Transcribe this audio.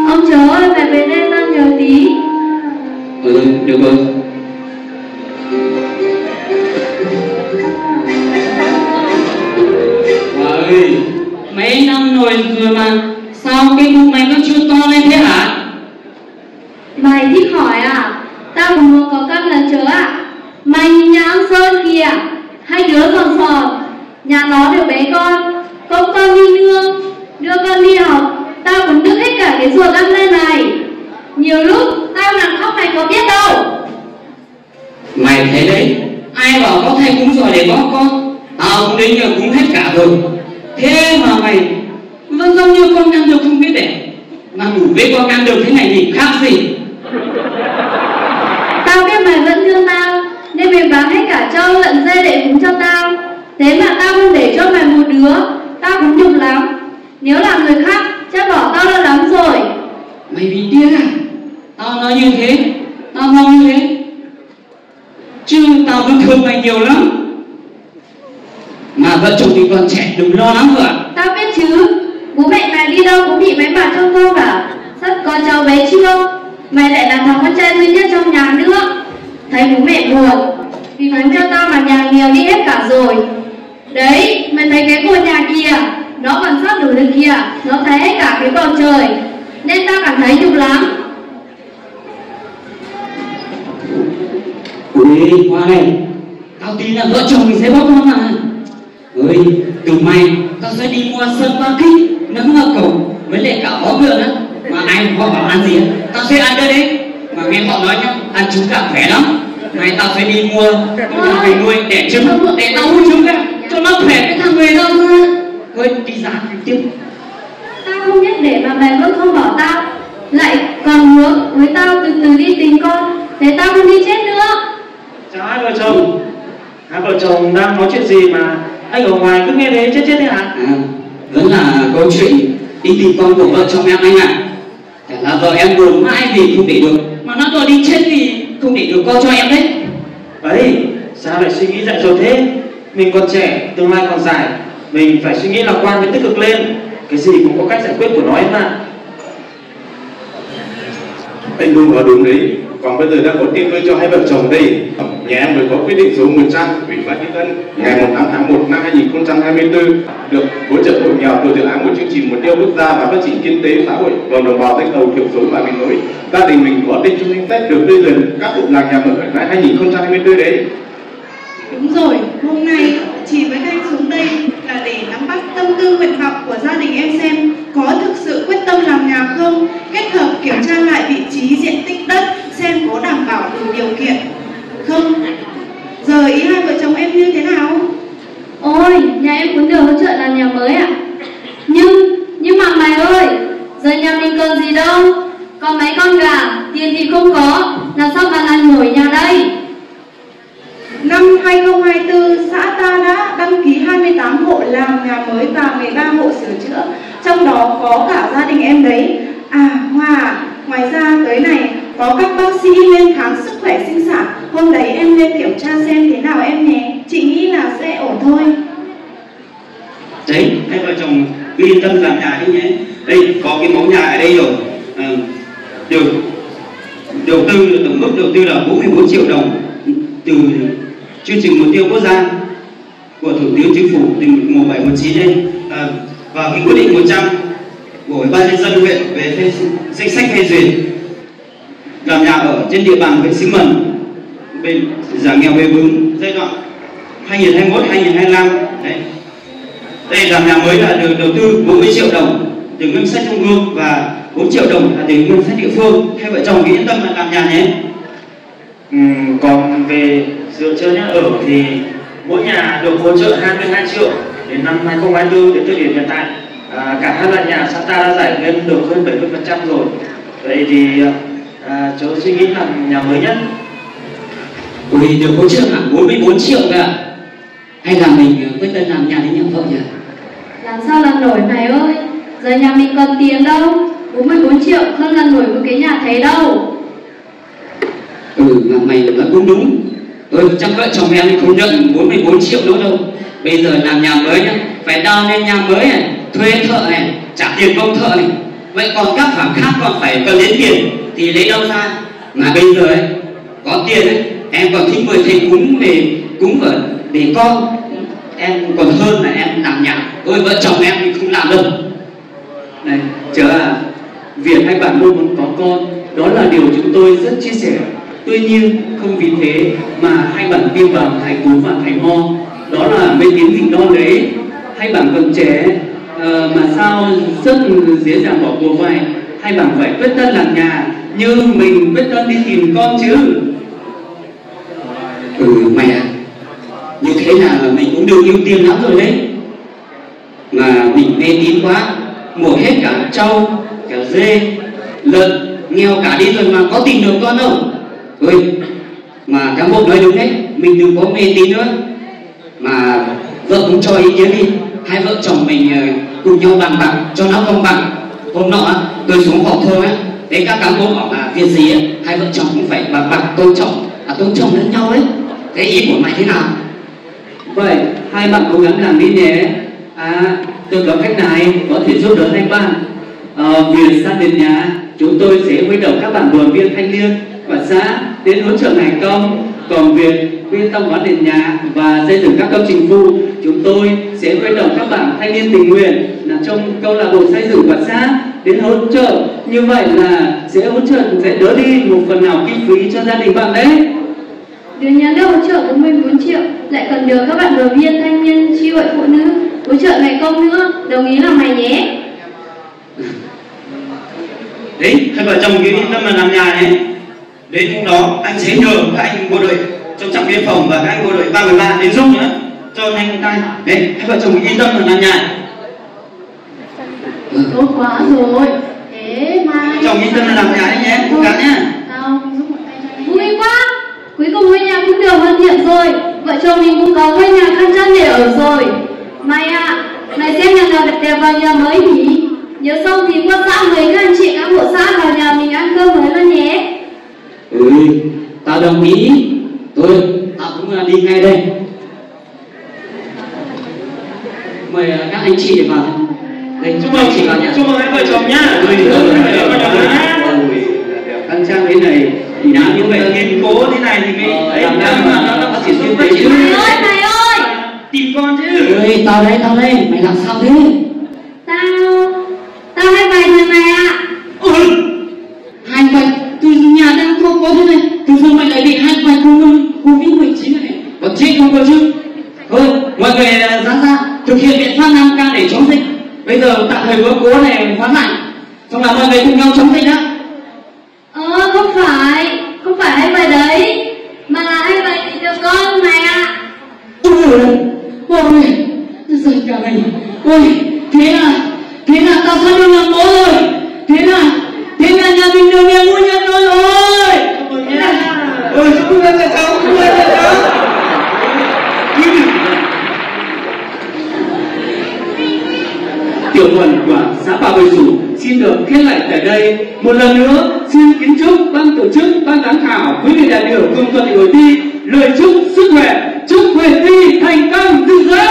Ông chớ ơi, mày về đây tao nhờ tí. Được rồi. Ơi, mấy năm rồi mà sao cái bụng mày vẫn chưa to lên thế hả? Mày thích hỏi à? Tao cũng muốn có con là chớ à? Mày nhìn nhà ông Sơn kìa, hai đứa còn sòn, nhà nó đều bé con đi nương, đưa con đi học, tao cũng đứt hết cả cái ruột ăn lên này. Nhiều lúc tao nằm khóc mày có biết đâu. Mày thấy đấy, ai bảo có thầy cúng giỏi để có con? Tao cũng đến nhờ cúng hết cả rồi. Thế mà mày vẫn giống như con ăn được không biết đẻ, mà đủ với con ăn được thế này thì khác gì? Tao biết mày vẫn thương tao, nên mày bán hết cả trâu lợn dê để cúng cho tao. Thế mà tao không để cho mày một đứa, tao cũng nhục lắm. Nếu là người khác chắc bỏ tao ra lắm rồi. Mày bị điên à? Tao nói như thế, tao mong như thế, chứ tao vẫn thương mày nhiều lắm. Mà vợ chồng thì còn trẻ, đừng lo lắng vợ. Tao biết chứ, bố mẹ mày đi đâu cũng bị mấy bà trông cô cả. Sắp có cháu bé chưa? Mày lại là thằng con trai duy nhất trong nhà nữa. Thấy bố mẹ buồn vì bánh theo tao mà nhà nghèo đi hết cả rồi. Đấy, mày thấy cái ngôi nhà kia, nó còn sắp đủ được kìa, nó thấy hết cả cái bầu trời, nên tao cảm thấy nhục lắm. Ui, Hoa này, tao tin là vợ chồng mình sẽ bóc nó mà. Ơi, từ mai tao sẽ đi mua sơn ba kích, nấm ngọc cầu với lại cả bó ngựa nữa. Mà ai họ bảo ăn gì, tao sẽ ăn cái đấy. Mà nghe họ nói nhá, ăn trứng gà khỏe lắm. Này tao sẽ đi mua con về nuôi đẻ trứng để tao hút trứng ra cho nó khỏe cái thằng về đâu. Thôi đi ra tiếp. Tao không biết để mà mày vẫn không bỏ tao, lại còn hứa với tao từ từ đi tìm con, để tao không đi chết nữa. Chào hai vợ chồng. Hai vợ chồng đang nói chuyện gì mà anh ở ngoài cứ nghe thế chết thế hả? Vẫn là câu chuyện đi tìm con của vợ chồng em anh ạ. Chả là vợ em buồn mãi vì không để được, mà nó đòi đi chết vì không để được con cho em đấy. Ấy, sao lại suy nghĩ dại dột thế? Mình còn trẻ, tương lai còn dài, mình phải suy nghĩ lạc quan với tích cực lên. Cái gì cũng có cách giải quyết của nó em ạ. Anh Đung nói đúng đấy. Còn bây giờ đã có tiền nuôi cho hai vợ chồng đây. Nhà em mới có quyết định số 100 Ủy ban nhân dân ngày 5 tháng 1 năm 2024 được hỗ trợ hộ nghèo thuộc dự án một chương trình mục tiêu quốc gia và phát triển kinh tế xã hội vùng đồng bào dân tộc thiểu số và miền núi. Gia đình mình có tên trong danh sách được phê duyệt các cụm làng nhà ở năm 2024 đấy. Đúng rồi, hôm nay chị với anh xuống đây là để nắm bắt tâm tư nguyện vọng của gia đình em xem có thực sự quyết tâm làm nhà không, kết hợp kiểm tra lại vị trí diện tích đất xem có đảm bảo đủ điều kiện không. Giờ ý hai vợ chồng em như thế nào? Ôi, nhà em cũng được hỗ trợ làm nhà mới ạ. Nhưng mà mày ơi, giờ nhà mình cần gì đâu, có mấy con gà, tiền thì không có, làm sao mà làm nổi nhà đây? Năm 2024, xã ta đã đăng ký 28 hộ làm nhà mới và 13 hộ sửa chữa, trong đó có cả gia đình em đấy. À, Hoa, ngoài ra tới này có các bác sĩ lên khám sức khỏe sinh sản, hôm đấy em lên kiểm tra xem thế nào em nhé, chị nghĩ là sẽ ổn thôi. Đấy, hai vợ chồng cứ yên tâm làm nhà đi nhé. Đây, có cái mẫu nhà ở đây rồi. Đầu tư, tổng mức đầu tư là 44 triệu đồng từ chương trình mục tiêu quốc gia của Thủ tướng Chính phủ từ 1719 đây, và cái quyết định 100 của Ủy ban nhân dân huyện về danh sách phê duyệt làm nhà ở trên địa bàn huyện Xí Mần bên giảm nghèo bền vững giai đoạn 2021-2025. Đấy, đây làm nhà mới là được đầu tư 40 triệu đồng từ ngân sách trung ương và 4 triệu đồng là từ ngân sách địa phương. Hai vợ chồng cứ yên tâm là làm nhà nhé. Còn về dựa chơi nhà ở thì mỗi nhà được hỗ trợ 22 triệu đến năm 2024 đến thời điểm hiện tại. Cả hai loại nhà xã ta đã giải ngân được hơn 70% rồi. Vậy thì cháu suy nghĩ làm nhà mới nhất. Ui, được hỗ trợ hẳn 44 triệu cả. Hay là mình quyết tâm làm nhà đến nhà vợ nhỉ? Làm sao làm nổi mày ơi, giờ nhà mình còn tiền đâu, 44 triệu không làm nổi một cái nhà thế đâu. Mà mày nói cũng đúng. Chắc vợ chồng em không nhận 44 triệu nữa đâu. Bây giờ làm nhà mới nhá, phải đào lên nhà mới này, thuê thợ này, trả tiền công thợ này, vậy còn các khoản khác còn phải cần đến tiền thì lấy đâu ra? Mà bây giờ ấy, có tiền ấy, em còn thích mời thầy cúng về cúng để con, em còn hơn là em làm nhạc. Ôi vợ chồng em thì không làm đâu. Này, chờ à, việc hai bạn mong muốn có con, đó là điều chúng tôi rất chia sẻ. Tuy nhiên, không vì thế mà hai bạn tin vào thầy cú và thầy mo. Đó là mê tín dị đoan đấy. Hai bạn còn trẻ, mà sao rất dễ dàng bỏ cuộc vậy? Hai bạn phải quyết tâm làm nhà, như mình quyết tâm đi tìm con chứ. Mẹ, như thế là mình cũng được ưu tiên lắm rồi đấy. Mà mình mê tín quá, mổ hết cả trâu, cả dê, lợn, nghèo cả đi rồi mà có tìm được con đâu. Ôi, mà cán bộ nói đúng đấy, mình đừng có mê tín nữa. Mà vợ cũng cho ý kiến đi, hai vợ chồng mình cùng nhau bàn bạc cho nó công bằng. Hôm nọ tôi xuống họp thôn ấy, đấy các cán bộ bảo là việc gì ấy, hai vợ chồng cũng phải bàn bạc tôn trọng lẫn nhau ấy. Thế ý của mày thế nào? Vậy hai bạn cố gắng làm đi nhé. À, tôi có cách này có thể giúp đỡ hai bạn. Việc gia đình nhà, chúng tôi sẽ huy động các bạn đoàn viên thanh niên và xã đến hỗ trợ ngày công. Còn việc quyên tâm hóa nền nhà và xây dựng các công trình phụ, chúng tôi sẽ huy động các bạn thanh niên tình nguyện là trong câu lạc bộ xây dựng của xã đến hỗ trợ. Như vậy là sẽ đỡ đi một phần nào kinh phí cho gia đình bạn đấy. Được nhà nước hỗ trợ 44 triệu, lại còn được các bạn đoàn viên thanh niên chi hội phụ nữ hỗ trợ ngày công nữa. Đồng ý là mày nhé. Đấy, hai vợ chồng cứ yên tâm mà làm nhà nhé. Đến hôm đó anh sẽ nhờ các anh bộ đội trong trạm biên phòng và các anh bộ đội 313 đến giúp nữa cho anh tay. Đấy, hai vợ chồng yên tâm mà làm nhà. Tốt quá rồi. Thế mai Chồng yên tâm mà làm nhà đấy nhé, cố gắng nhé. Tao giúp một tay cho anh. Vui quá. Cuối cùng ngôi nhà cũng được hoàn thiện rồi. Vợ chồng mình cũng có ngôi nhà khang trang để ở rồi. Mày ạ, mày xem nhà nào đẹp đẹp vào nhà mới nhỉ? Nhớ xong thì qua xã mời các anh chị cán bộ xã vào nhà mình ăn cơm mới luôn nhé. Tao đồng ý. Thôi, tao cũng đi ngay đây. Mời các anh chị vào. Đây, chúc mừng chị vào nhà. Chúc mừng hai vợ chồng nhá. Khang trang thế này thì Nhà như vậy kiên cố thế này thì mới làm ra mà nó phát triển kinh tế. Mày ơi! tìm con chứ. Ơi, tao đây, mày làm sao thế? Tao hay vay thôi mày ạ. Hai vạch, từ nhà đang không có thế này, từ giờ mày lại bị hai vạch Covid-19 này, còn chết không cơ chứ? Thôi, mọi người ra thực hiện biện pháp 5K để chống dịch. Bây giờ tạm thời bữa cố này hoãn lại, xong là mọi người cùng nhau chống dịch đó. Không phải hay vay đấy, mà là hay vay thì được con mày ạ. Ôi, giời cả mình. Ôi, thế là tao sắp được làm bố rồi. Thế là nhà mình được nhà mua nhà con rồi. Chúc mừng các cháu, chúc mừng các cháu. Tiểu đoàn của xã Bà Bồi Sủ xin được khép lại tại đây. Một lần nữa xin kính chúc ban tổ chức, ban giám khảo, quý vị đại biểu cùng toàn thể hội thi lời chúc sức khỏe, chúc hội thi thành công rực rỡ.